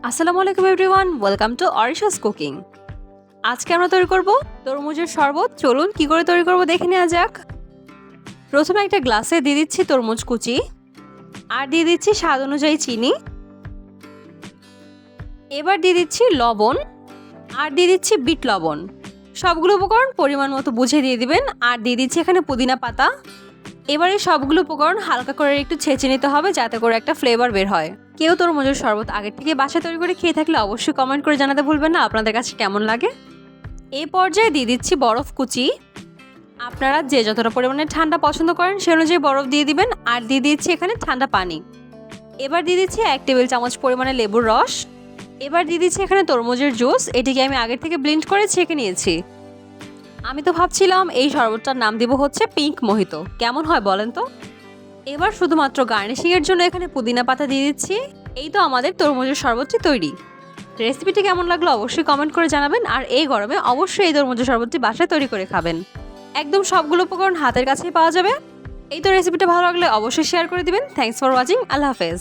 আসসালামু আলাইকুম everyone, welcome to অরিশাস cooking. আজকে আমরা তৈরি করব তরমুজের শরবত। চলুন কি করে তৈরি করব দেখে নেওয়া যাক। প্রথমে একটা গ্লাসে দিয়ে দিচ্ছি তরমুজ কুচি, আর দিয়ে দিচ্ছি স্বাদ অনুযায়ী চিনি। এবার দিয়ে দিচ্ছি লবণ, আর দিয়ে দিচ্ছি বিট লবণ। সবগুলো উপকরণ পরিমাণ মতো বুঝে দিয়ে দিবেন। আর দিয়ে দিচ্ছি এখানে পুদিনা পাতা। এবার এই সবগুলো উপকরণ হালকা করে একটু ছেঁচে নিতে হবে, যাতে করে একটা ফ্লেভার বের হয়। কেউ তরমুজের শরবত আগের থেকে বাসায় তৈরি করে খেয়ে থাকলে অবশ্যই কমেন্ট করে জানাতে ভুলবেন না আপনাদের কাছে কেমন লাগে। এই পর্যায়ে দিয়ে দিচ্ছি বরফ কুচি। আপনারা যে যতটা পরিমাণে ঠান্ডা পছন্দ করেন সে অনুযায়ী বরফ দিয়ে দিবেন। আর দিয়ে দিচ্ছি এখানে ঠান্ডা পানি। এবার দিয়ে দিচ্ছি 1 টেবিল চামচ পরিমাণে লেবুর রস। এবার দিয়ে দিচ্ছি এখানে তরমুজের জুস। এটিকে আমি আগের থেকে ব্লেন্ড করে ছেঁকে নিয়েছি। আমি তো ভাবছিলাম এই শরবতটার নাম দিব হচ্ছে পিঙ্ক মোহিতো। কেমন হয় বলেন তো? এবার শুধুমাত্র গার্নিশিং এর জন্য এখানে পুদিনা পাতা দিয়ে দিচ্ছি। এই তো আমাদের তরমুজের শরবতটি তৈরি। রেসিপিটি কেমন লাগলো অবশ্যই কমেন্ট করে জানাবেন। আর এই গরমে অবশ্যই এই তরমুজের শরবতটি বাসায় তৈরি করে খাবেন। একদম সবগুলো উপকরণ হাতের কাছেই পাওয়া যাবে। এই তো রেসিপিটা ভালো লাগলে অবশ্যই শেয়ার করে দিবেন। Thanks for watching. আল্লাহ হাফেজ।